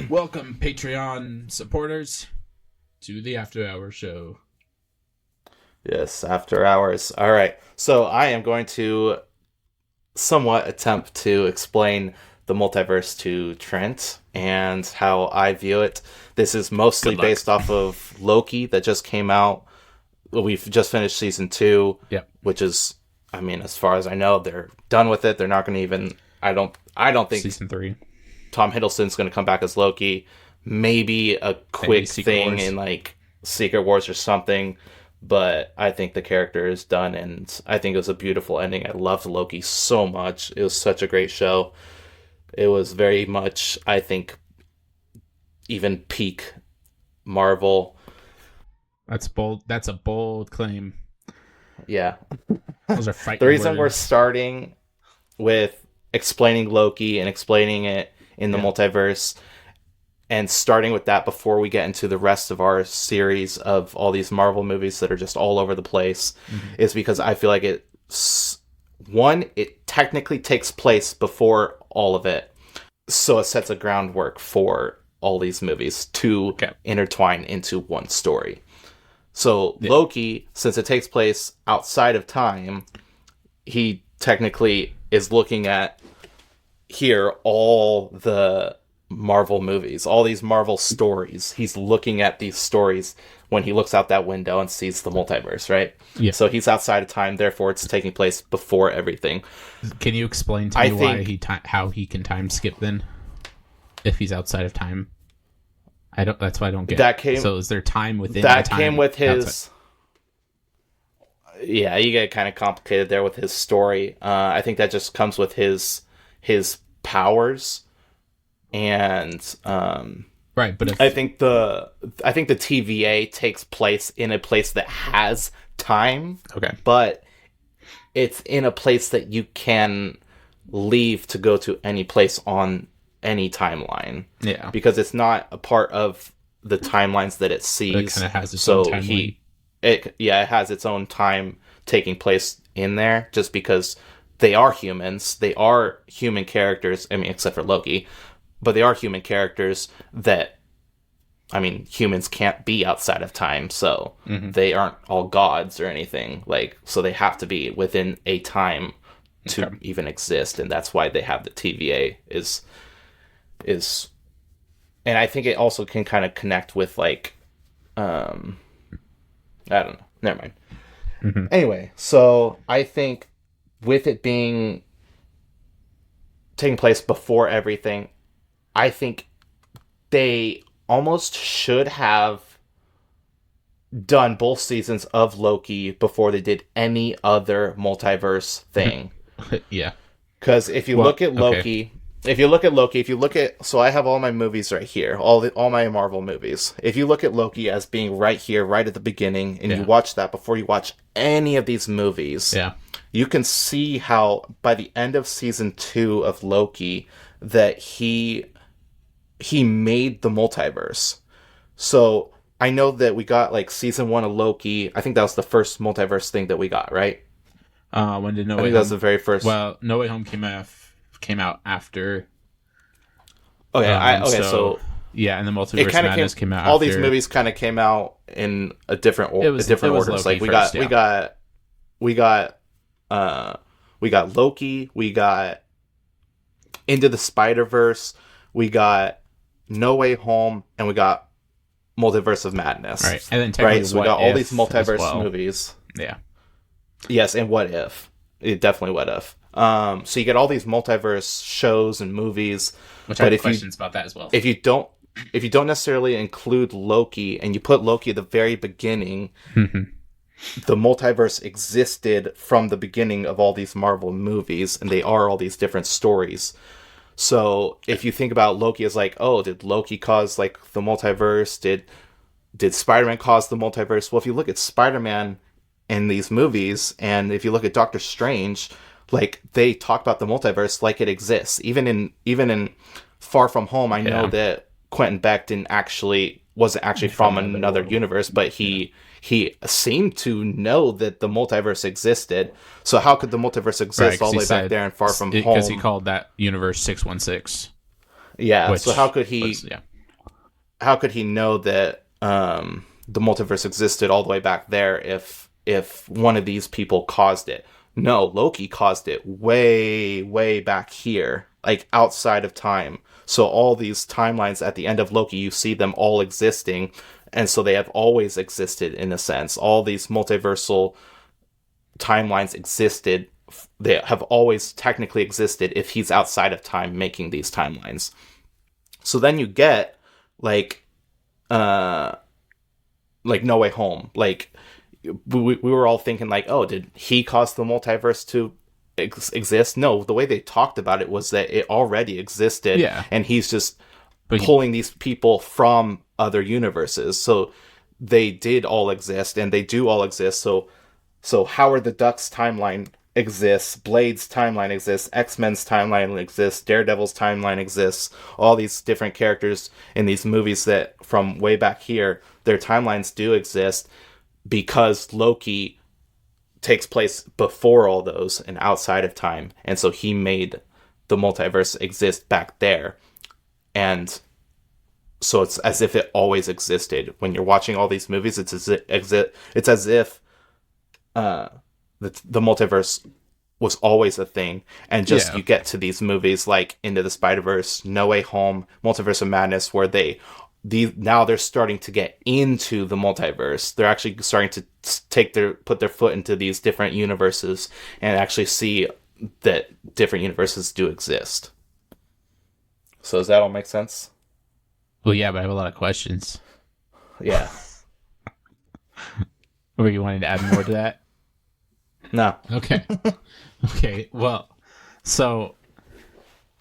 Welcome, Patreon supporters, to the After Hours show. Yes, after hours. All right. So I am going to somewhat attempt to explain the multiverse to Trent and how I view it. This is mostly Good luck. based off of Loki that just came out. We've just finished season 2, Yep. which is, I mean, as far as I know, they're done with it. They're not going to even. I don't think Season 3. Tom Hiddleston's going to come back as Loki. Maybe a quick Secret thing Wars. in like Secret Wars or something. But I think the character is done, and I think it was a beautiful ending. I loved Loki so much. It was such a great show. It was very much, I think, even peak Marvel. That's bold. That's a bold claim. Yeah. Those are fighting The reason we're words. starting with explaining Loki and explaining it in the multiverse and starting with that before we get into the rest of our series of all these Marvel movies that are just all over the place is because I feel like it technically takes place before all of it. So it sets a groundwork for all these movies to intertwine into one story. So Loki, since it takes place outside of time, he technically is looking at here all the Marvel movies, all these Marvel stories. He's looking at these stories when he looks out that window and sees the multiverse, right? Yeah. So he's outside of time, therefore it's taking place before everything. Can you explain to me why how he can time skip then? If he's outside of time, I don't. That's why I don't get. So is there time within that the time came with his? outside? Yeah, you get kind of complicated there with his story. I think that just comes with his powers. And right, but I think the TVA takes place in a place that has time. Okay, but it's in a place that you can leave to go to any place on any timeline. Yeah, because it's not a part of the timelines that it sees. It kind of has its own timeline. It has its own time taking place in there, just because they are humans, they are human characters. I mean, except for Loki. But they are human characters that, I mean, humans can't be outside of time, so they aren't all gods or anything. So they have to be within a time to even exist, and that's why they have the TVA is, and I think it also can kind of connect with I don't know. Never mind. Anyway, so I think with it being taking place before everything, I think they almost should have done both seasons of Loki before they did any other multiverse thing. Yeah. Because if you look at Loki, so I have all my movies right here, all my Marvel movies. If you look at Loki as being right here, right at the beginning, and you watch that before you watch any of these movies, you can see how by the end of season 2 of Loki that he made the multiverse. So I know that we got season 1 of Loki. I think that was the first multiverse thing that we got, right? When did No Way Home? I think that was the very first. Well, No Way Home came out after. Okay, so yeah, and the Multiverse Madness came out. All after. these movies kind of came out in a different orders. Loki first, we got Loki, we got Into the Spider-Verse, we got No Way Home, and we got Multiverse of Madness. Right, and then technically so we got all these multiverse movies. Yeah. Yes, and What If? Definitely What If. So you get all these multiverse shows and movies. Which I have questions about that as well. If you don't necessarily include Loki and you put Loki at the very beginning, the multiverse existed from the beginning of all these Marvel movies, and they are all these different stories. So if you think about Loki as did Loki cause the multiverse? Did Spider-Man cause the multiverse? Well, if you look at Spider-Man in these movies, and if you look at Doctor Strange, they talk about the multiverse like it exists. Even in Far From Home, I know that Quentin Beck wasn't actually from another universe, but he seemed to know that the multiverse existed. So how could the multiverse exist all the way back there in Far From Home? Because he called that universe 616. Yeah. So how could he? How could he know that the multiverse existed all the way back there if one of these people caused it? No, Loki caused it way back here, like outside of time. So all these timelines at the end of Loki, you see them all existing, and so they have always existed in a sense. All these multiversal timelines existed. They have always technically existed if he's outside of time making these timelines. So then you get like No Way Home. Like we were all thinking like, oh, did he cause the multiverse to exist? No, the way they talked about it was that it already existed, and he's just pulling these people from other universes. So they did all exist, and they do all exist. So Howard the Duck's timeline exists, Blade's timeline exists, X-Men's timeline exists, Daredevil's timeline exists, all these different characters in these movies that from way back here, their timelines do exist because Loki takes place before all those and outside of time. And so he made the multiverse exist back there. And so it's as if it always existed. When you're watching all these movies, it's as if the multiverse was always a thing, and just you get to these movies like Into the Spider-Verse, No Way Home, Multiverse of Madness, where now they're starting to get into the multiverse. They're actually starting to put their foot into these different universes and actually see that different universes do exist. So does that all make sense? Well, yeah, but I have a lot of questions. Yeah. Were you wanting to add more to that? No. Okay. Okay. Well, so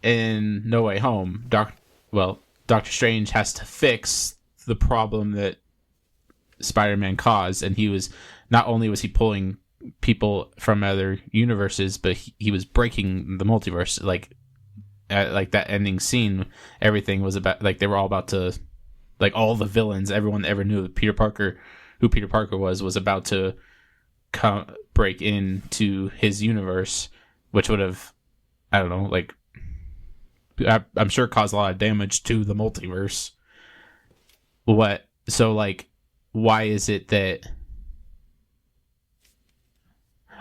in No Way Home, Doctor Strange has to fix the problem that Spider-Man caused, and not only was he pulling people from other universes, but he was breaking the multiverse. Like that ending scene, everything was about, like, they were all about to, like, all the villains, everyone that ever knew who Peter Parker was about to break into his universe, which would have, I don't know, like, I'm sure caused a lot of damage to the multiverse. So, like, why is it that...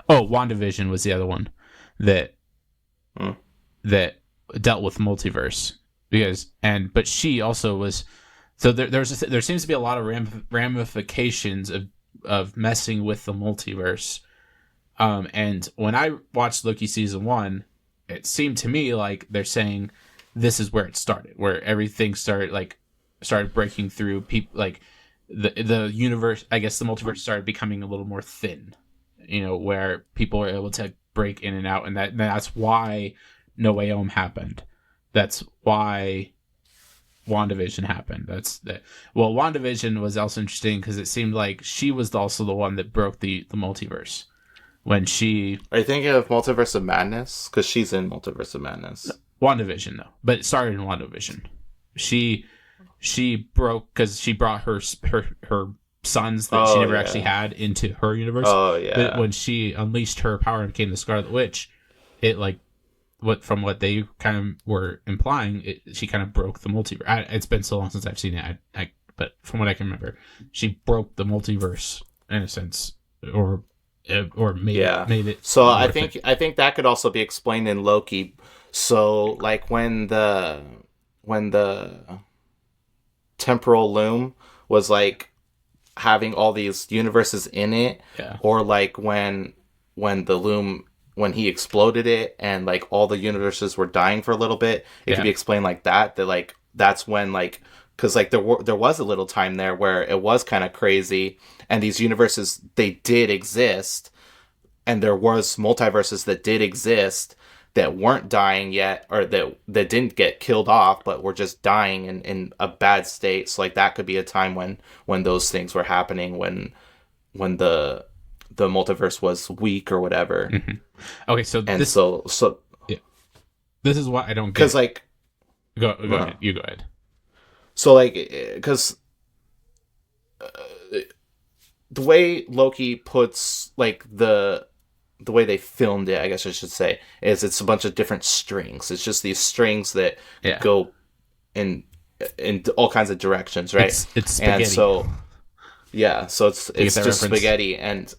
Oh, WandaVision was the other one that dealt with multiverse. But she also was... So there seems to be a lot of ramifications of messing with the multiverse. And when I watched Loki season 1, it seemed to me like they're saying this is where it started, where everything started breaking through. People, like, the universe, I guess the multiverse started becoming a little more thin, where people were able to break in and out, and that's why No Way Home happened. That's why WandaVision happened. WandaVision was also interesting because it seemed like she was also the one that broke the multiverse. When she... Are you thinking of Multiverse of Madness? Because she's in Multiverse of Madness. WandaVision, though. But it started in WandaVision. She broke because she brought her sons that she never actually had into her universe. Oh, yeah. But when she unleashed her power and became the Scarlet Witch, it, like, from what they kind of were implying, she kind of broke the multiverse. It's been so long since I've seen it, but from what I can remember, she broke the multiverse in a sense, or made it. So I think that could also be explained in Loki. So, like, when the temporal loom was, like, having all these universes in it, or like when the loom, when he exploded it and, like, all the universes were dying for a little bit, it could be explained like that, like, that's when, like, because, like, there was a little time there where it was kind of crazy, and these universes, they did exist, and there was multiverses that did exist that weren't dying yet, or that didn't get killed off, but were just dying in a bad state. So, like, that could be a time when those things were happening, when the multiverse was weak or whatever. Mm-hmm. Okay, so this is what I don't get. Because, like, go ahead. You go ahead. So, like, because the way Loki puts, like, the way they filmed it, I guess I should say, is it's a bunch of different strings. It's just these strings that go in all kinds of directions, right? It's spaghetti. And so yeah, so it's get just that reference? spaghetti and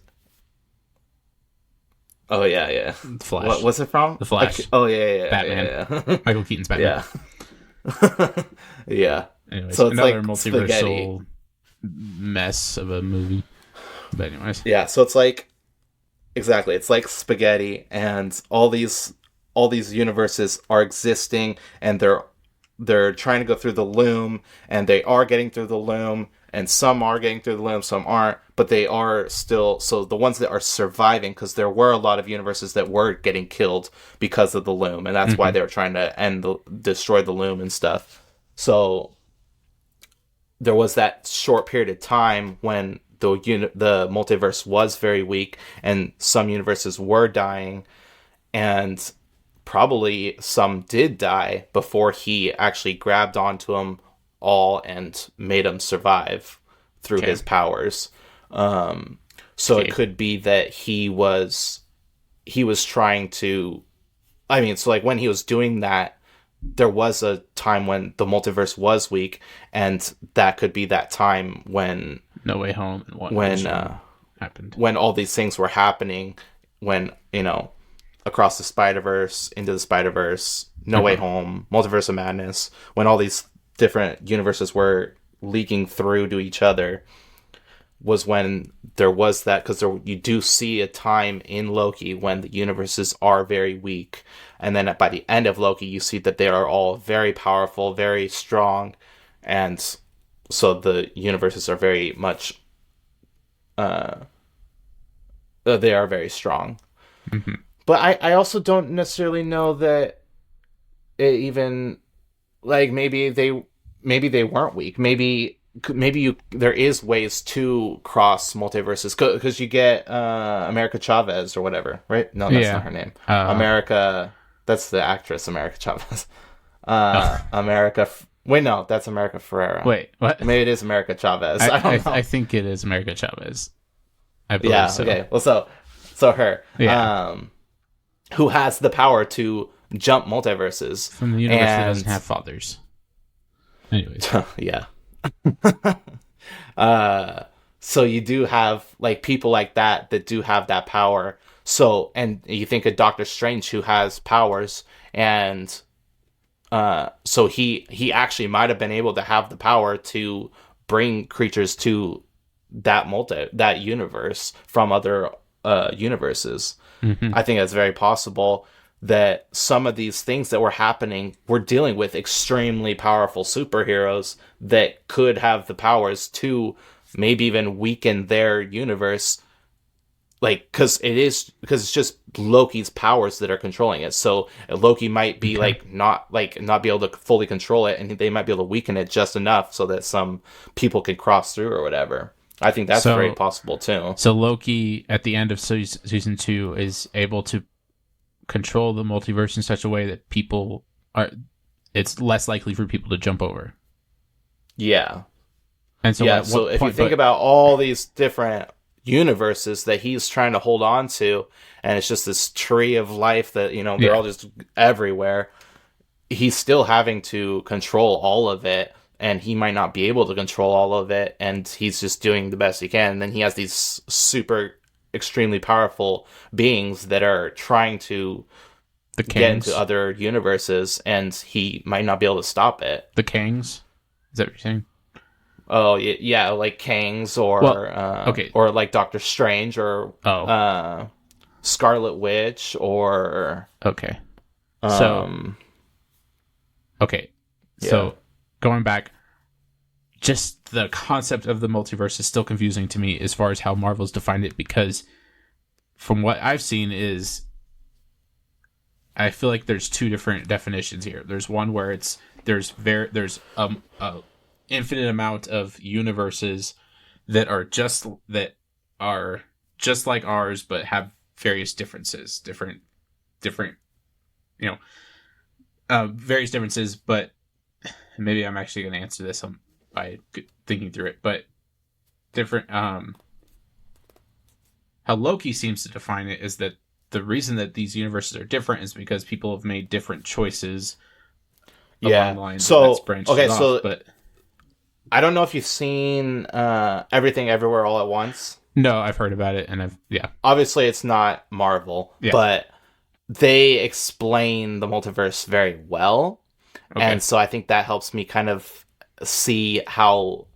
oh yeah. The Flash. What was it from? The Flash. Oh yeah, Batman. yeah. Michael Keaton's Batman. Yeah. Yeah. Anyways, So it's another like multiversal mess of a movie. But anyways. Yeah, so it's like exactly, it's like spaghetti, and all these universes are existing, and they're trying to go through the loom, and they are getting through the loom, and some are getting through the loom, some aren't, but they are still, so the ones that are surviving, because there were a lot of universes that were getting killed because of the loom, and that's why they were trying to destroy the loom and stuff. So there was that short period of time when the multiverse was very weak, and some universes were dying, and probably some did die before he actually grabbed onto them all and made them survive through his powers. So it could be that he was trying to, I mean, so like when he was doing that, there was a time when the multiverse was weak, and that could be that time when No Way Home and what happened, when all these things were happening, when, you know, Across the Spider-Verse, Into the Spider-Verse, No Way Home, Multiverse of Madness, when all these different universes were leaking through to each other, was when there was that, because you do see a time in Loki when the universes are very weak, and then by the end of Loki you see that they are all very powerful, very strong, and so the universes are very much they are very strong. But I also don't necessarily know that it even, like, maybe they weren't weak. Maybe there is ways to cross multiverses, because you get America Chavez or whatever, right? No, that's not her name. America, that's the actress, America Chavez. America. Wait, no, that's America Ferrera. Wait, what? Maybe it is America Chavez. I don't know. I think it is America Chavez. I believe Yeah. so. Okay. Well, so her. Yeah. Who has the power to jump multiverses From the universe that doesn't have fathers. Anyways. Yeah. So you do have like people like that do have that power. So, and you think of Doctor Strange, who has powers, and so he actually might have been able to have the power to bring creatures to that universe from other universes. I think it's very possible that some of these things that were happening were dealing with extremely powerful superheroes that could have the powers to maybe even weaken their universe, like, because it's just Loki's powers that are controlling it. So Loki might be not be able to fully control it, and they might be able to weaken it just enough so that some people can cross through or whatever. I think that's very possible too. So Loki, at the end of season 2, is able to control the multiverse in such a way that it's less likely for people to jump over. Yeah. And so so if you think about all these different universes that he's trying to hold on to, and it's just this tree of life that, you know, they're all just everywhere, he's still having to control all of it. And he might not be able to control all of it, and he's just doing the best he can. And then he has these super, extremely powerful beings that are trying to get into other universes, and he might not be able to stop it. The Kangs? Is that what you're saying? Oh, yeah, like Kangs, or like Doctor Strange, or Scarlet Witch, or... Okay. So... So... Going back, just the concept of the multiverse is still confusing to me as far as how Marvel's defined it, because from what I've seen I feel like there's two different definitions here. There's one where there's a infinite amount of universes that are just like ours, but have various differences, different, various differences, but maybe I'm actually going to answer this by thinking through it, but different. How Loki seems to define it is that the reason that these universes are different is because people have made different choices Yeah. along the lines So that's branched okay, off. so But I don't know if you've seen Everything Everywhere All at Once. no, I've heard about it, and Obviously, it's not Marvel, Yeah. but they explain the multiverse very well. Okay. And so I think that helps me kind of see how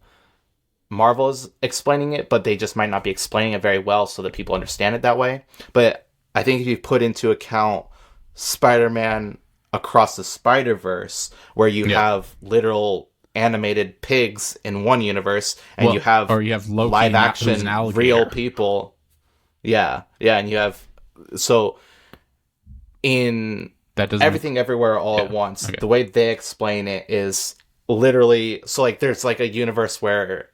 Marvel is explaining it, but they just might not be explaining it very well so that people understand it that way. But I think if you put into account Spider-Man Across the Spider-Verse, where you have literal animated pigs in one universe, and you have Loki, live who's action an alligator. real people. Yeah, and you have so in that doesn't Everything Everywhere All at Once, the way they explain it is literally so like there's like a universe where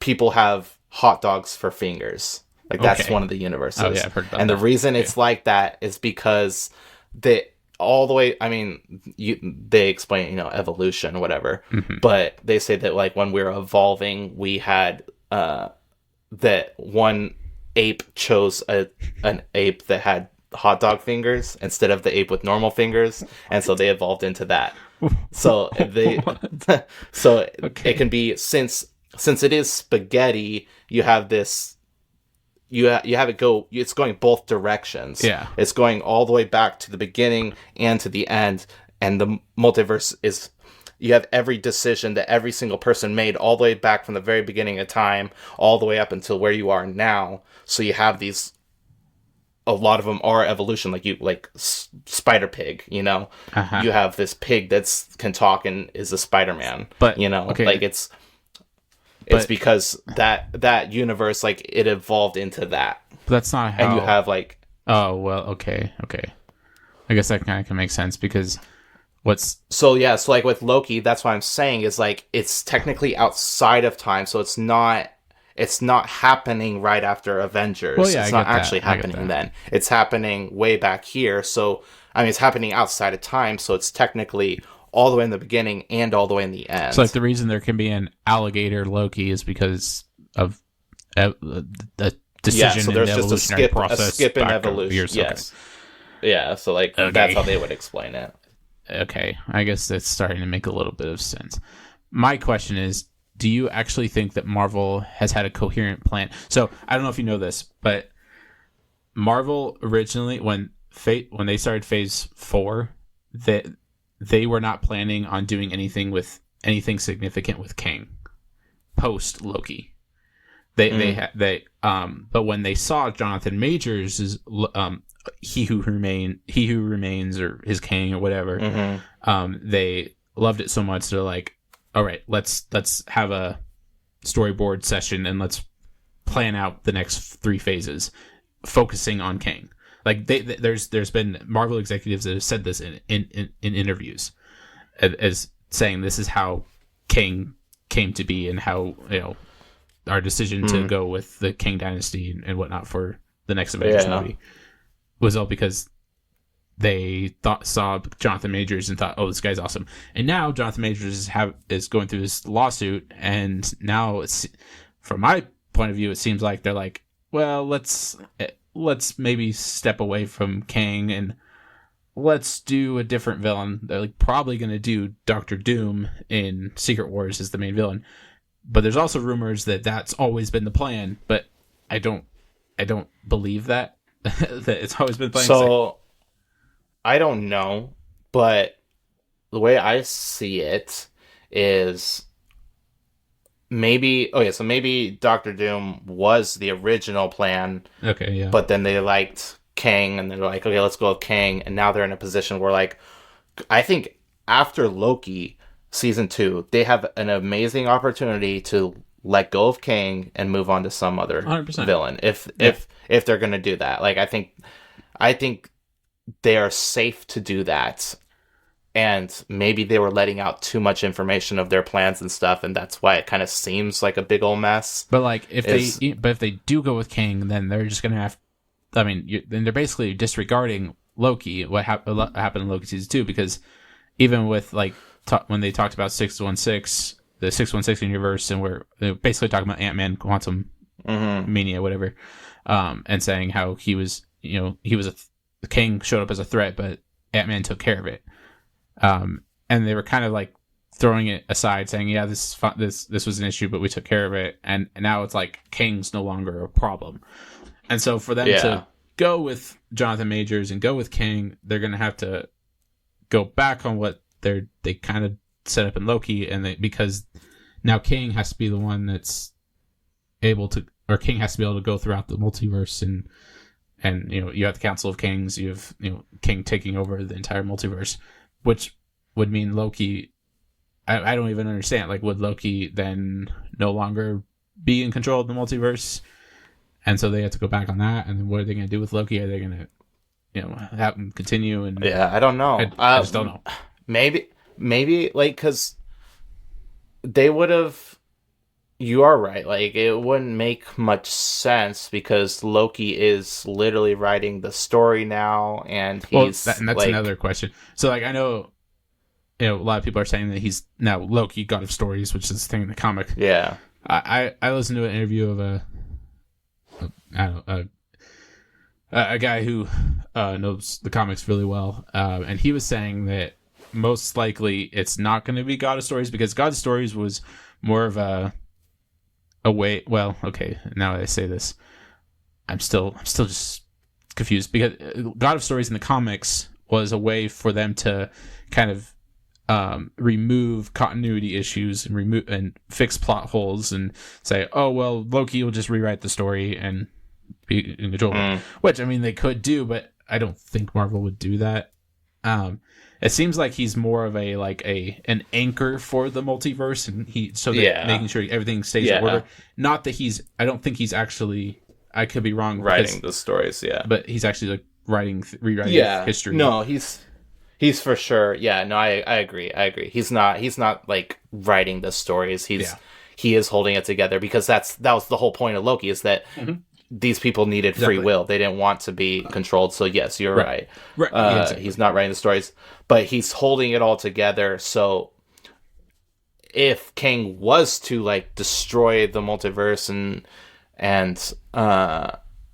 people have hot dogs for fingers. Like that's one of the universes. Oh yeah, I've heard about and that. The reason it's like that is because they all the way. I mean, they explain evolution, whatever, but they say that like when we were evolving, we had that one ape chose an ape that had hot dog fingers instead of the ape with normal fingers, and so they evolved into that. So it can be since it is spaghetti, you have this. You have it go. It's going both directions. Yeah, it's going all the way back to the beginning and to the end. And the multiverse is. You have every decision that every single person made all the way back from the very beginning of time, all the way up until where you are now. So you have these. A lot of them are evolution, like Spider Pig. You have this pig can talk and is a Spider-Man. But like it's because that universe, like, it evolved into that. But that's not how. And you have like. Oh well, okay. I guess that kind of can make sense because So like with Loki, that's what I'm saying is like it's technically outside of time, so it's not happening right after Avengers. Well, yeah, it's not actually happening then. It's happening way back here. So I mean, it's happening outside of time, so it's technically all the way in the beginning and all the way in the end. So like the reason there can be an alligator Loki is because of the decision. So there's in the just evolutionary a skip in back evolution. Years. Yes. Okay. Yeah. So like that's how they would explain it. Okay, I guess that's starting to make a little bit of sense. My question is, do you actually think that Marvel has had a coherent plan? So I don't know if you know this, but Marvel originally, when they started Phase 4, that they were not planning on doing anything significant with Kang post Loki. But when they saw Jonathan Majors' He Who Remains or his Kang or whatever, they loved it so much they're like, all right, let's have a storyboard session and let's plan out the next 3 phases focusing on Kang. Like there's been Marvel executives that have said this in interviews as saying this is how Kang came to be and how our decision to go with the Kang Dynasty and whatnot for the next Avengers movie was all because they saw Jonathan Majors and thought, oh, this guy's awesome. And now Jonathan Majors is going through this lawsuit, and now it's, from my point of view, it seems like they're like, well, let's maybe step away from Kang and let's do a different villain. They're like probably going to do Doctor Doom in Secret Wars as the main villain. But there's also rumors that that's always been the plan, but I don't believe that that it's always been the plan. So I don't know, but the way I see it is maybe Doctor Doom was the original plan. Okay, yeah. But then they liked Kang and they're like, okay, let's go with Kang, and now they're in a position where, like, I think after Loki season 2, they have an amazing opportunity to let go of Kang and move on to some other 100%. villain if they're going to do that. Like, I think they are safe to do that, and maybe they were letting out too much information of their plans and stuff, and that's why it kind of seems like a big old mess. But like if they do go with Kang, then they're just going to have, I mean, then they're basically disregarding Loki, what happened in Loki season 2, because even with like when they talked about 616, the 616 universe, and they're basically talking about Ant-Man Quantum Mania, whatever, and saying how he was Kang showed up as a threat, but Ant-Man took care of it. And and they were kind of like throwing it aside, saying, "Yeah, this is this was an issue, but we took care of it," and now it's like Kang's no longer a problem, and so for them to go with Jonathan Majors and go with Kang, they're gonna have to go back on what they kind of set up in Loki, and because now Kang has to be the one that's able to, or Kang has to be able to go throughout the multiverse, and you have the Council of Kings, you have Kang taking over the entire multiverse, which would mean Loki. I don't even understand. Like, would Loki then no longer be in control of the multiverse? And so they have to go back on that. And then what are they going to do with Loki? Are they going to, have him continue? And I don't know. I just don't know. Maybe like, because they would have. You are right. Like, it wouldn't make much sense because Loki is literally writing the story now, and he's and that's another question. So, like, I know. A lot of people are saying that he's now Loki, God of Stories, which is the thing in the comic. Yeah. I listened to an interview of a guy who knows the comics really well, and he was saying that most likely it's not going to be God of Stories because God of Stories was more of a way. Well, okay, now that I say this, I'm still just confused because God of Stories in the comics was a way for them to kind of remove continuity issues and fix plot holes and say, oh well, Loki will just rewrite the story and be in control. Which, I mean, they could do, but I don't think Marvel would do that. It seems like he's more of an anchor for the multiverse, and making sure everything stays in order. Not that I don't think he's actually. I could be wrong. Writing the stories, but he's actually like rewriting history. No, He's for sure. Yeah, no, I agree. He's not like writing the stories. He is holding it together because that was the whole point of Loki, is that these people needed free will. They didn't want to be controlled. So yes, you're right. Exactly. He's not writing the stories, but he's holding it all together. So if Kang was to like destroy the multiverse and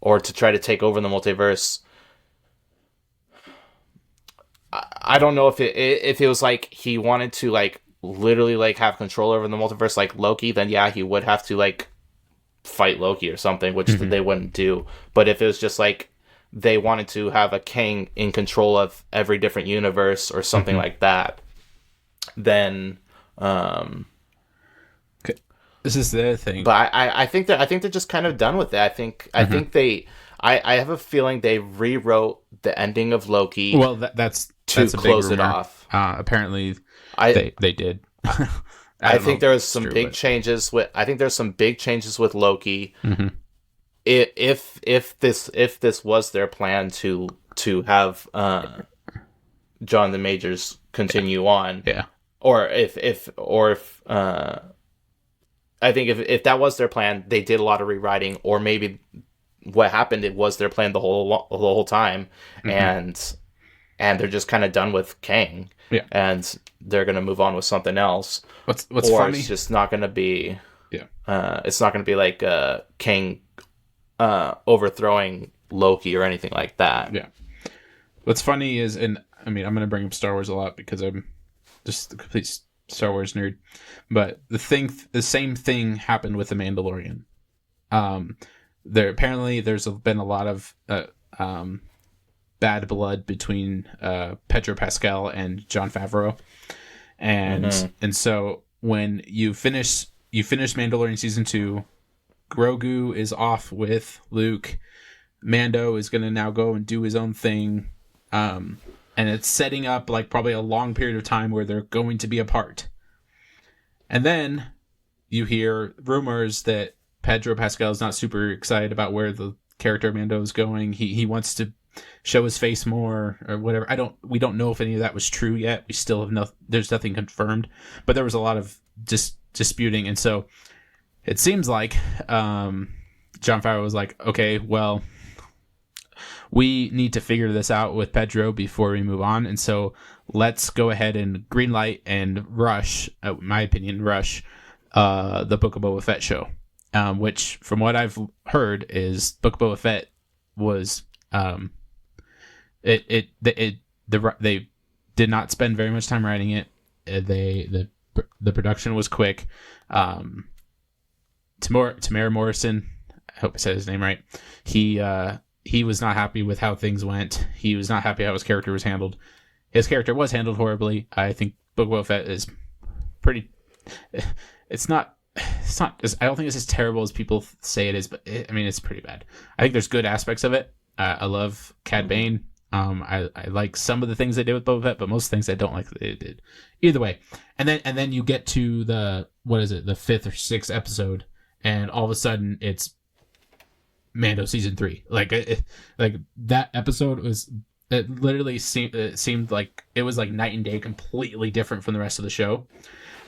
or to try to take over the multiverse, I don't know if it was like he wanted to like literally like have control over the multiverse like Loki, then yeah, he would have to like fight Loki or something, which they wouldn't do. But if it was just like they wanted to have a Kang in control of every different universe or something like that, then this is the other thing. But I think they're just kind of done with it. I think I have a feeling they rewrote the ending of Loki. Well, that's to close it off. Apparently, they did. I think there was some big changes with. I think there's some big changes with Loki. If this was their plan to have Jonathan Majors continue on, or if I think if that was their plan, they did a lot of rewriting, or maybe what happened, it was their plan the whole time, and they're just kind of done with Kang, and they're gonna move on with something else. What's funny? It's just not gonna be, it's not gonna be like Kang overthrowing Loki or anything like that. Yeah. What's funny is, and I mean, I'm gonna bring up Star Wars a lot because I'm just a complete Star Wars nerd, but the same thing happened with The Mandalorian. There's been a lot of bad blood between Pedro Pascal and Jon Favreau, and so when you finish Mandalorian season 2, Grogu is off with Luke. Mando is gonna now go and do his own thing, and it's setting up like probably a long period of time where they're going to be apart. And then you hear rumors that Pedro Pascal is not super excited about where the character Mando is going. He wants to show his face more or whatever. We don't know if any of that was true yet. We still have there's nothing confirmed, but there was a lot of disputing. And so it seems like Jon Favreau was like, okay, well, we need to figure this out with Pedro before we move on. And so let's go ahead and greenlight and rush, in my opinion, the Book of Boba Fett show. Which, from what I've heard, is Book of Boba Fett was they did not spend very much time writing it. the production was quick. Tamara Morrison, I hope I said his name right. He was not happy with how things went. He was not happy how his character was handled. His character was handled horribly. I think Book of Boba Fett is pretty. It's not. I don't think it's as terrible as people say it is, but it's pretty bad. I think there's good aspects of it. I love Cad Bane. I like some of the things they did with Boba Fett, but most things I don't like that they did. Either way, and then you get to the fifth or sixth episode, and all of a sudden it's Mando season 3. Like that episode was. It literally seemed like it was like night and day, completely different from the rest of the show.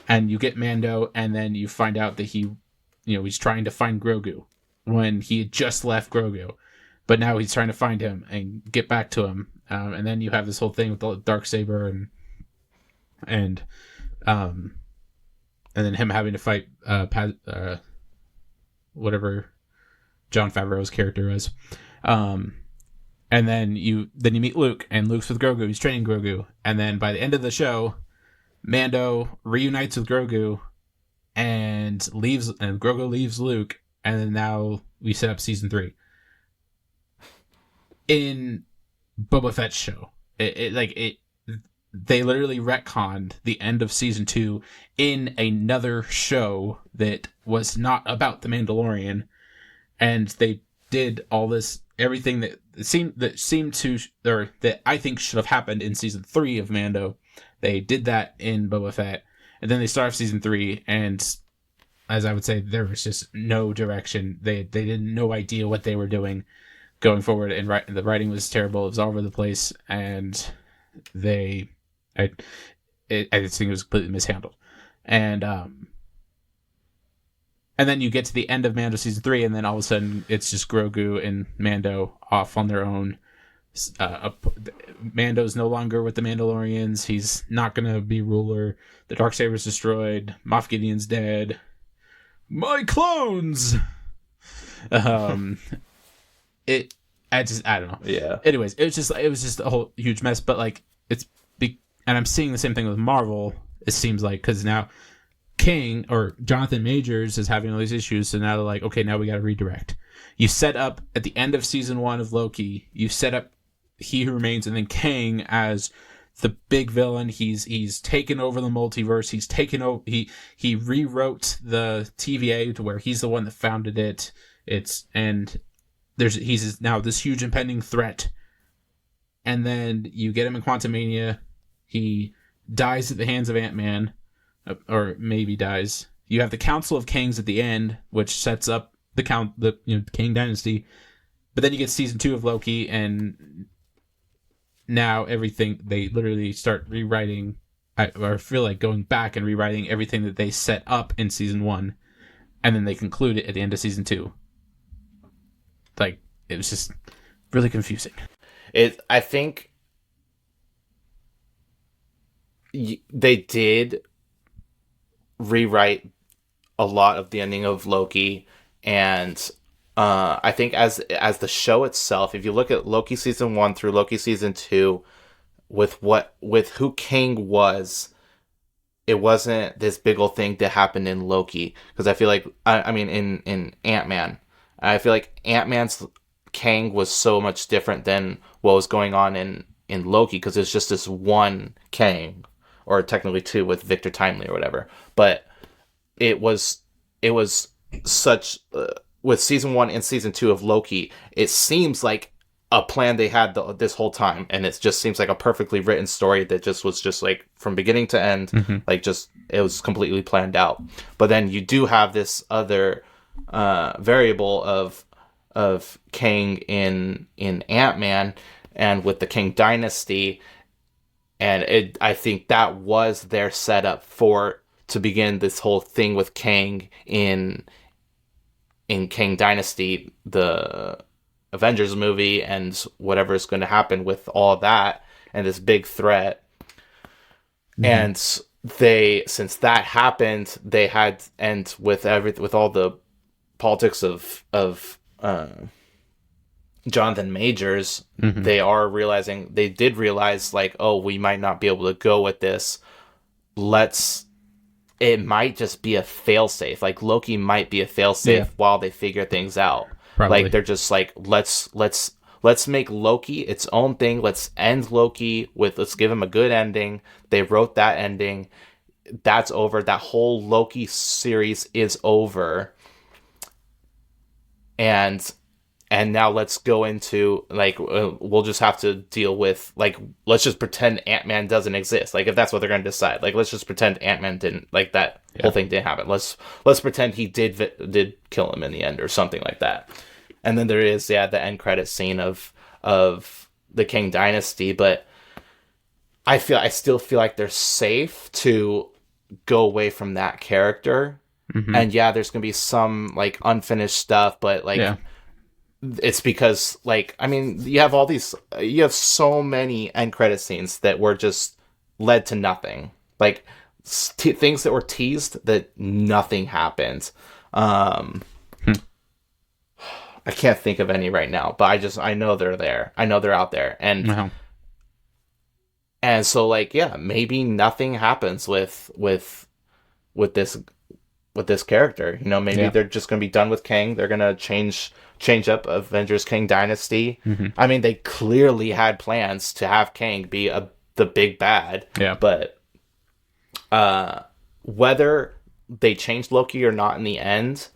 And you get Mando, and then you find out that he's trying to find Grogu when he had just left Grogu, but now he's trying to find him and get back to him. And then you have this whole thing with the Darksaber and then him having to fight whatever Jon Favreau's character is. And then you meet Luke, and Luke's with Grogu. He's training Grogu, and then by the end of the show, Mando reunites with Grogu, and Grogu leaves Luke, and then now we set up season 3. In Boba Fett's show, they literally retconned the end of season 2 in another show that was not about the Mandalorian, and they did all this. Everything that I think should have happened in season 3 of Mando, they did that in Boba Fett, and then they start off season 3, and as I would say, there was just no direction. They didn't no idea what they were doing going forward, and the writing was terrible. It was all over the place, and I just think it was completely mishandled, and then you get to the end of Mando season 3, and then all of a sudden it's just Grogu and Mando off on their own. Mando's no longer with the Mandalorians. He's not going to be ruler. The Darksaber's destroyed. Moff Gideon's dead. My clones! I don't know. Yeah. Anyways, it was just a whole huge mess, but like, and I'm seeing the same thing with Marvel, it seems like, because now King or Jonathan Majors is having all these issues, so now they're like, okay, now we got to redirect. You set up at the end of season 1 of Loki, you set up He Who Remains, and then Kang as the big villain. He's taken over the multiverse. He's taken over. He rewrote the TVA to where he's the one that founded it. He's now this huge impending threat. And then you get him in Quantumania. He dies at the hands of Ant-Man. Or maybe dies. You have the Council of Kangs at the end, which sets up the Kang Dynasty. But then you get season 2 of Loki, and now everything, they literally start rewriting, or feel like going back and rewriting everything that they set up in season 1, and then they conclude it at the end of season 2. Like, it was just really confusing. I think they did rewrite a lot of the ending of Loki, and I think as the show itself, if you look at Loki season 1 through Loki season 2, with who Kang was, it wasn't this big old thing that happened in Loki, because I feel like in Ant-Man, I feel like Ant-Man's Kang was so much different than what was going on in Loki, because it's just this one Kang, or technically 2 with Victor Timely or whatever. But it was such with season 1 and season 2 of Loki, it seems like a plan they had this whole time, and it just seems like a perfectly written story that just was just like from beginning to end, like just it was completely planned out. But then you do have this other variable of Kang in Ant-Man, and with the Kang Dynasty. And I think that was their setup to begin this whole thing with Kang in Kang Dynasty, the Avengers movie, and whatever is going to happen with all that and this big threat. Mm-hmm. And since that happened, they had, and with all the politics of Jonathan Majors, they did realize like, oh, we might not be able to go with this it might just be a failsafe. Like Loki might be a failsafe while they figure things out. Probably. Like they're just like, let's make Loki its own thing. Let's end Loki let's give him a good ending. They wrote that ending. That's over. That whole Loki series is over. And now let's go into, like, we'll just have to deal with, like, let's just pretend Ant-Man doesn't exist. Like, if that's what they're going to decide. Like, let's just pretend Ant-Man didn't, like, that whole thing didn't happen. Let's pretend he did kill him in the end or something like that. And then there is, the end credit scene of the Kang Dynasty. But I still feel like they're safe to go away from that character. Mm-hmm. And there's going to be some, like, unfinished stuff, but, like... Yeah. It's because, like, I mean, you have so many end credit scenes that were just led to nothing. Like, things that were teased that nothing happened. I can't think of any right now, but I know they're there. I know they're out there. And, and so, like, maybe nothing happens with this character. You know, maybe they're just going to be done with Kang. They're going to change up Avengers Kang Dynasty. Mm-hmm. I mean, they clearly had plans to have Kang be the big bad. Yeah. But whether they changed Loki or not in the end,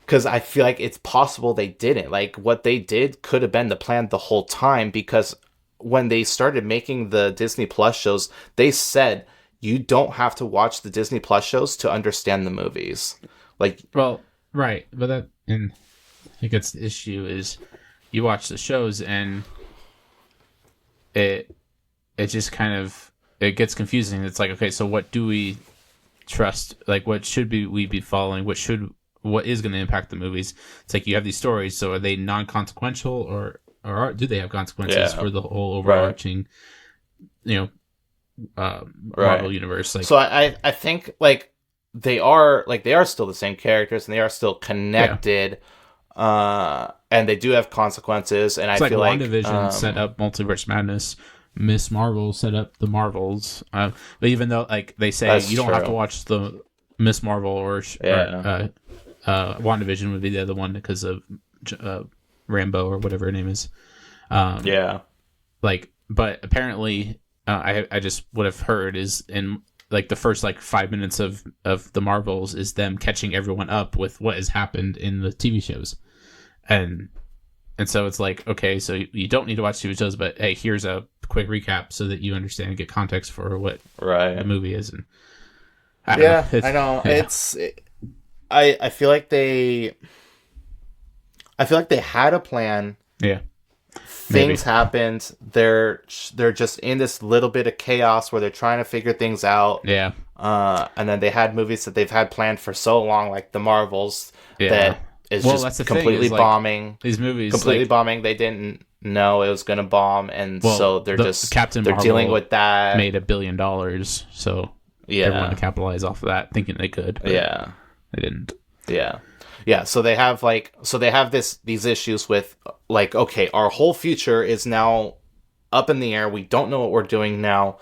because I feel like it's possible they didn't. Like, what they did could have been the plan the whole time, because when they started making the Disney Plus shows, they said you don't have to watch the Disney Plus shows to understand the movies. Like, well, right, but that, and I think it's the issue is you watch the shows and it just kind of, it gets confusing. It's like, okay, so what do we trust? Like, what should we be following? What is going to impact the movies? It's like you have these stories, so are they non-consequential or do they have consequences for the whole overarching, Marvel universe? Like, so I think like they are still the same characters and they are still connected. And they do have consequences, and I feel like WandaVision set up Multiverse Madness, Miss Marvel set up the Marvels. But even though, like, they say you don't have to watch the Miss Marvel or WandaVision would be the other one because of Rambo or whatever her name is. Like, but apparently, I just what I've heard is in like the first 5 minutes of the Marvels is them catching everyone up with what has happened in the TV shows. And so it's like, okay, so you don't need to watch TV shows, but hey, here's a quick recap so that you understand and get context for what the movie is. And I know. I feel like they had a plan. Yeah. Things happened. They're just in this little bit of chaos where they're trying to figure things out. Yeah. And then they had movies that they've had planned for so long, like the Marvels, that is just completely bombing. These movies completely bombing. They didn't know it was going to bomb, and so they're dealing with that. Made $1 billion, so everyone to capitalize off of that, thinking they could. But they didn't. Yeah, so they have these issues with like, okay, our whole future is now up in the air. We don't know what we're doing now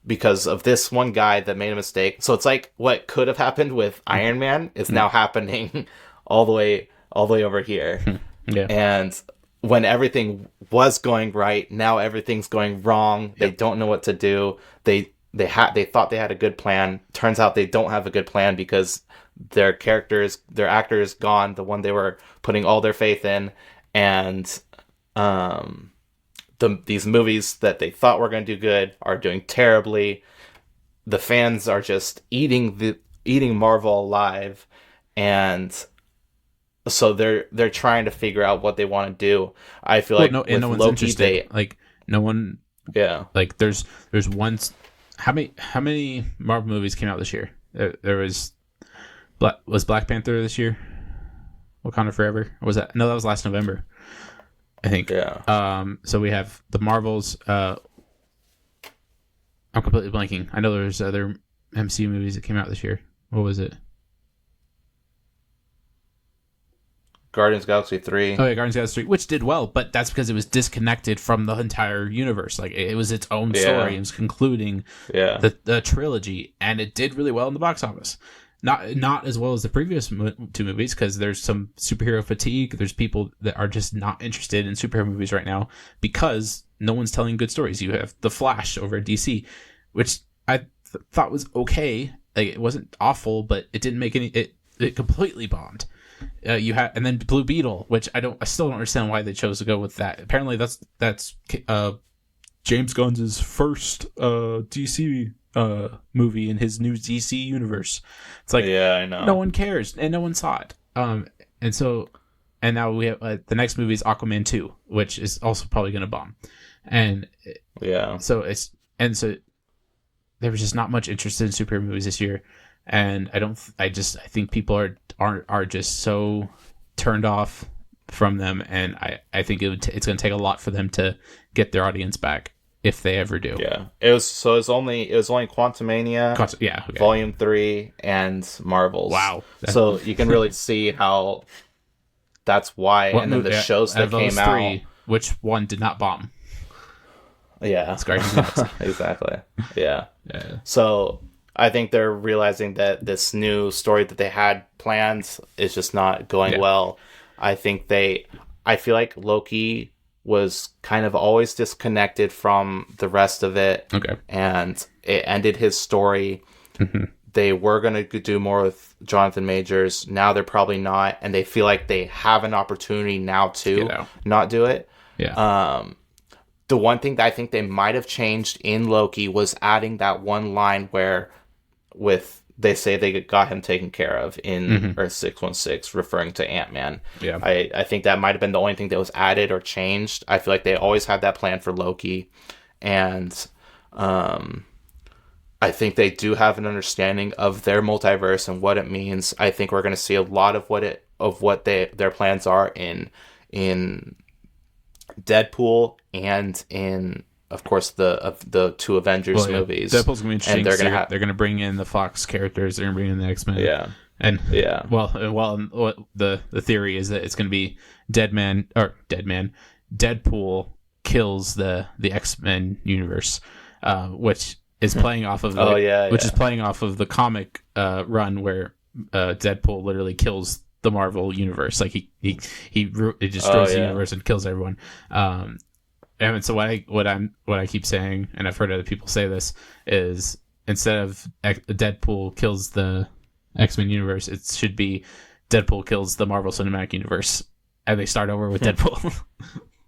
because of this one guy that made a mistake. So it's like what could have happened with Iron Man is now happening all the way over here. And when everything was going right, now everything's going wrong. They don't know what to do. They thought they had a good plan. Turns out they don't have a good plan because their actor is gone, the one they were putting all their faith in, and these movies that they thought were going to do good are doing terribly. The fans are just eating Marvel alive, and so they're trying to figure out what they want to do. I feel like no one's Loki, interested. No one. Yeah. Like there's one. How many Marvel movies came out this year? There was Black Panther this year? Wakanda Forever? Or was that? No, that was last November, I think. Yeah. So we have the Marvels. I'm completely blanking. I know there's other MCU movies that came out this year. What was it? Guardians of the Galaxy 3. Oh yeah, Guardians of the Galaxy 3, which did well, but that's because it was disconnected from the entire universe. Like it was its own story. It was concluding the trilogy, and it did really well in the box office. Not as well as the previous two movies, because there's some superhero fatigue. There's people that are just not interested in superhero movies right now because no one's telling good stories. You have The Flash over at DC, which I thought was okay. Like it wasn't awful, but it didn't make any. It completely bombed. You had, and then Blue Beetle, which I still don't understand why they chose to go with that. Apparently, that's James Gunn's first DC movie in his new DC universe. It's like, yeah, I know. No one cares, and no one saw it. And now we have the next movie is Aquaman 2, which is also probably going to bomb. And so there was just not much interest in superhero movies this year, and I think people are just so turned off from them, and I think it's going to take a lot for them to get their audience back, if they ever do. Yeah, it was only Quantumania, Volume 3, and Marvels. Wow! So you can really see how that's why. And then the shows that came out, which one did not bomb? Yeah, it's Guardians of the Galaxy. Exactly. Yeah. So I think they're realizing that this new story that they had planned is just not going well. I feel like Loki was kind of always disconnected from the rest of it. Okay. And it ended his story. Mm-hmm. They were going to do more with Jonathan Majors. Now they're probably not. And they feel like they have an opportunity now to not do it. Yeah. The one thing that I think they might have changed in Loki was adding that one line where they say they got him taken care of in Earth 616, referring to Ant-Man. Yeah. I think that might have been the only thing that was added or changed. I feel like they always had that plan for Loki. And I think they do have an understanding of their multiverse and what it means. I think we're going to see a lot of what their plans are in Deadpool and in, of course, the two Avengers movies. Deadpool's gonna be interesting. And they're gonna bring in the Fox characters. They're gonna bring in the X-Men. Yeah. And the theory is that it's gonna be Deadman. Deadpool kills the X-Men universe, which is playing off of is playing off of the comic run where Deadpool literally kills the Marvel universe. Like he destroys the universe and kills everyone. And so what I keep saying, and I've heard other people say this, is instead of Deadpool kills the X-Men universe, it should be Deadpool kills the Marvel Cinematic Universe, and they start over with Deadpool.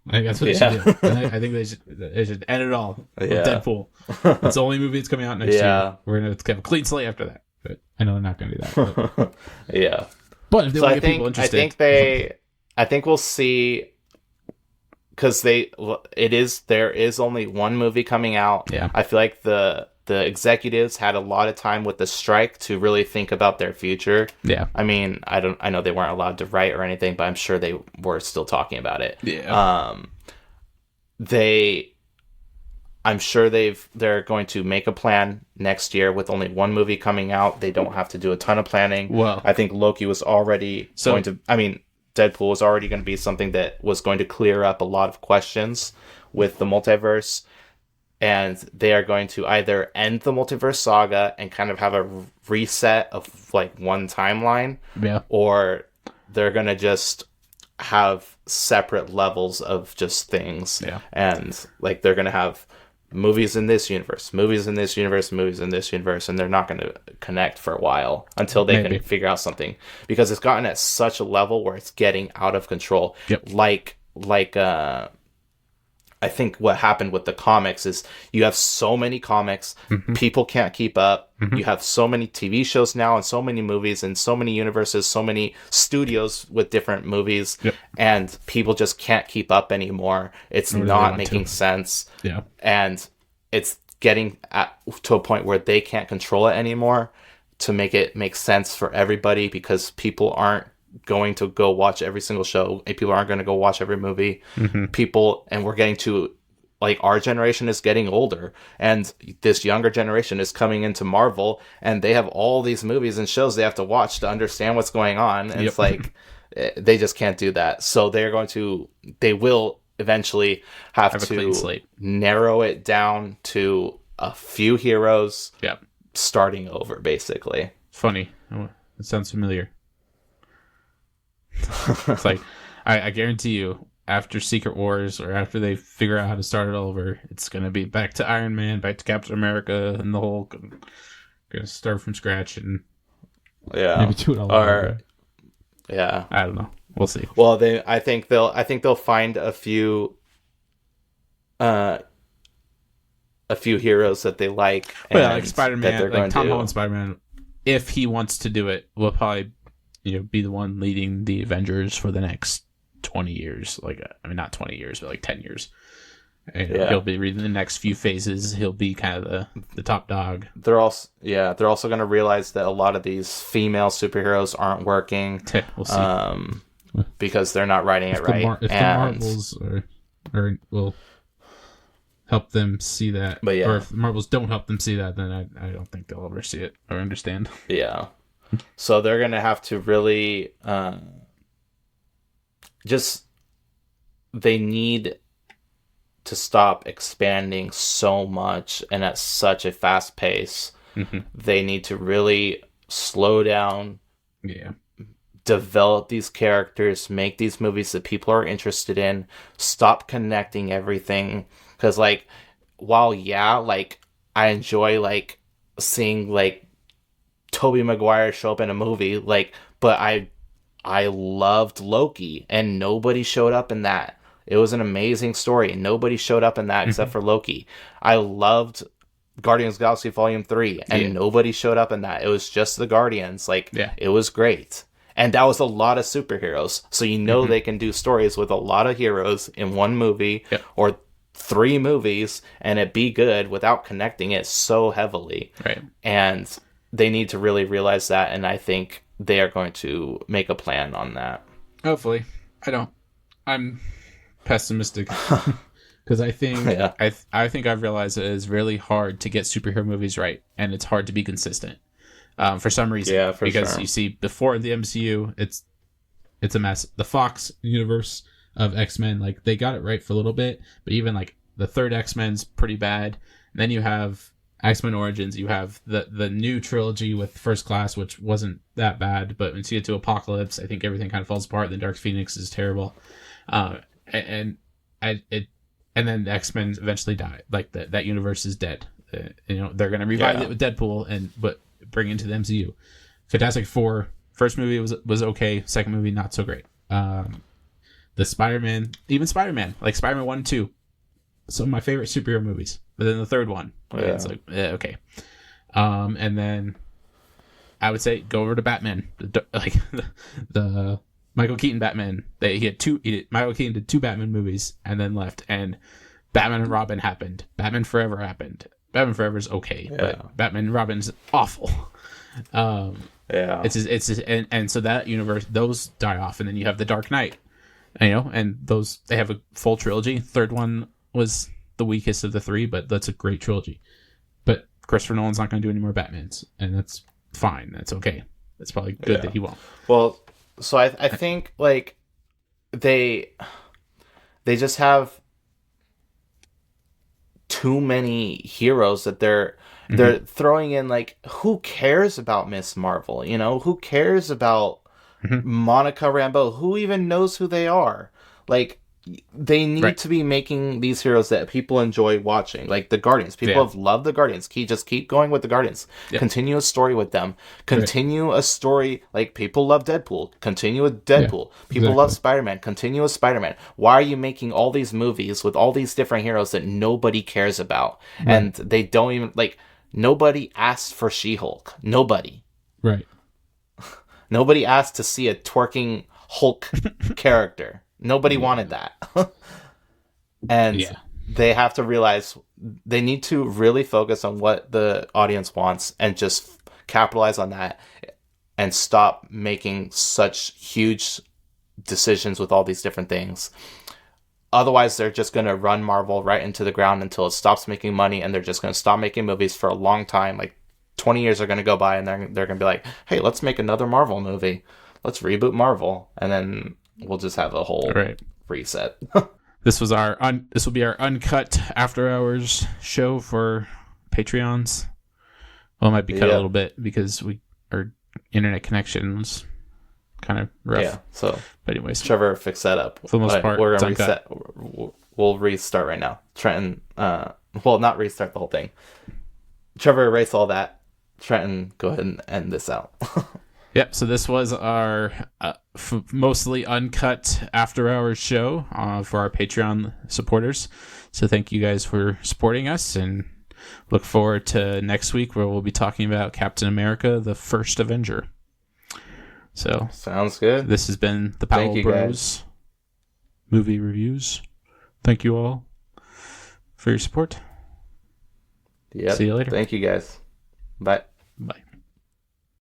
I think that's what they should do. I think they should end it all with Deadpool. It's the only movie that's coming out next year. We're gonna have a clean slate after that. But I know they're not gonna do that. But. Yeah. But if they want to get people interested, I think we'll see, because there is only one movie coming out. Yeah. I feel like the executives had a lot of time with the strike to really think about their future. Yeah. I mean, I know they weren't allowed to write or anything, but I'm sure they were still talking about it. Yeah. I'm sure they're going to make a plan next year with only one movie coming out. They don't have to do a ton of planning. Well, I think Loki was already Deadpool was already going to be something that was going to clear up a lot of questions with the multiverse. And they are going to either end the multiverse saga and kind of have a reset of like one timeline. Yeah. Or they're going to just have separate levels of just things. Yeah. And like they're going to have movies in this universe, movies in this universe, movies in this universe, and they're not going to connect for a while until they can figure out something, because it's gotten at such a level where it's getting out of control. Yep. Like I think what happened with the comics is you have so many comics, people can't keep up. You have so many TV shows now and so many movies and so many universes, so many studios with different movies, and people just can't keep up anymore. It's not making sense. Yeah. And it's getting to a point where they can't control it anymore to make it make sense for everybody, because people aren't going to go watch every single show, and people aren't going to go watch every movie. And we're getting to, like, our generation is getting older, and this younger generation is coming into Marvel, and they have all these movies and shows they have to watch to understand what's going on. And it's like, They just can't do that. So they will eventually have a clean to slate. narrow it down to a few heroes, Yeah. starting over, basically. Funny. Oh, it sounds familiar. It's like, I guarantee you, after Secret Wars, or after they figure out how to start it all over, it's going to be back to Iron Man, back to Captain America, and the whole... Going to start from scratch and maybe do it all over. Yeah. I don't know. We'll see. Well, I think they'll find a few heroes that they like. Well, like Spider-Man, like Tom Holland Spider-Man, if he wants to do it, will probably be the one leading the Avengers for the next 20 years. Like, I mean, not 20 years, but like 10 years. And he'll be reading the next few phases. He'll be kind of the top dog. They're also going to realize that a lot of these female superheroes aren't working. We'll see. Because they're not writing it right. If the Marvels will help them see that, or if the Marvels don't help them see that, then I don't think they'll ever see it or understand. Yeah. So they're going to have to really they need to stop expanding so much and at such a fast pace. Mm-hmm. They need to really slow down. Yeah. Develop these characters, make these movies that people are interested in, stop connecting everything. Because, like, while, like, I enjoy, like, seeing, like, Tobey Maguire show up in a movie, like, but I loved Loki, and nobody showed up in that. It was an amazing story, and nobody showed up in that except for Loki. I loved Guardians of the Galaxy Volume 3, and nobody showed up in that. It was just the Guardians. Like, it was great. And that was a lot of superheroes. So they can do stories with a lot of heroes in one movie or 3 movies, and it be good without connecting it so heavily. Right. And they need to really realize that, and I think they are going to make a plan on that. Hopefully. I'm pessimistic because I think I think I've realized that it's really hard to get superhero movies right, and it's hard to be consistent for some reason. Because you see, before the MCU, it's a mess. The Fox universe of X-Men, like, they got it right for a little bit, but even like the third X-Men's pretty bad. And then you have X-Men Origins, you have the new trilogy with First Class, which wasn't that bad, but once you get to Apocalypse, I think everything kind of falls apart. Then Dark Phoenix is terrible. And then the X-Men eventually die. Like, that universe is dead. They're going to revive it with Deadpool, but bring it into the MCU. Fantastic Four, first movie was okay. Second movie, not so great. The Spider-Man, like Spider-Man 1 and 2, some of my favorite superhero movies. But then the third one, it's like, okay. And then I would say go over to Batman, the Michael Keaton Batman. Michael Keaton did 2 Batman movies and then left, and Batman and Robin happened. Batman Forever happened. Batman Forever is okay, but Batman and Robin's awful. And so that universe, those die off, and then you have the Dark Knight, and those, they have a full trilogy. Third one was the weakest of the 3, but that's a great trilogy. But Christopher Nolan's not going to do any more Batmans, and that's fine. That's okay. That's probably good that he won't. Well, so I think, like, they just have too many heroes that they're throwing in. Like, who cares about Miss Marvel? Who cares about Monica Rambeau? Who even knows who they are? Like, they need to be making these heroes that people enjoy watching, like the Guardians. People have loved the Guardians. Just keep going with the Guardians. Continue a story with them. Continue a story, like, people love Deadpool. Continue with Deadpool. People love Spider-Man. Continue with Spider-Man. Why are you making all these movies with all these different heroes that nobody cares about? And they don't even, like, nobody asked for She-Hulk. Nobody. Right. Nobody asked to see a twerking Hulk character. Nobody wanted that. And they have to realize they need to really focus on what the audience wants and just capitalize on that and stop making such huge decisions with all these different things. Otherwise, they're just going to run Marvel right into the ground until it stops making money, and they're just going to stop making movies for a long time. Like, 20 years are going to go by, and they're going to be like, hey, let's make another Marvel movie. let's reboot Marvel, and then we'll just have a whole reset. This was this will be our uncut after hours show for Patreons. Well, it might be cut a little bit because our internet connection was kind of rough. Yeah. So, but anyways, Trevor fixed that up. For the most part, we're gonna reset. We'll restart right now. Trenton, well, not restart the whole thing. Trevor, erase all that. Trenton, go ahead and end this out. Yep. So this was our mostly uncut after hours show for our Patreon supporters. So thank you guys for supporting us, and look forward to next week where we'll be talking about Captain America: The First Avenger. So sounds good. This has been the Powell Bros movie reviews. Thank you all for your support. Yeah. See you later. Thank you guys. Bye. Bye.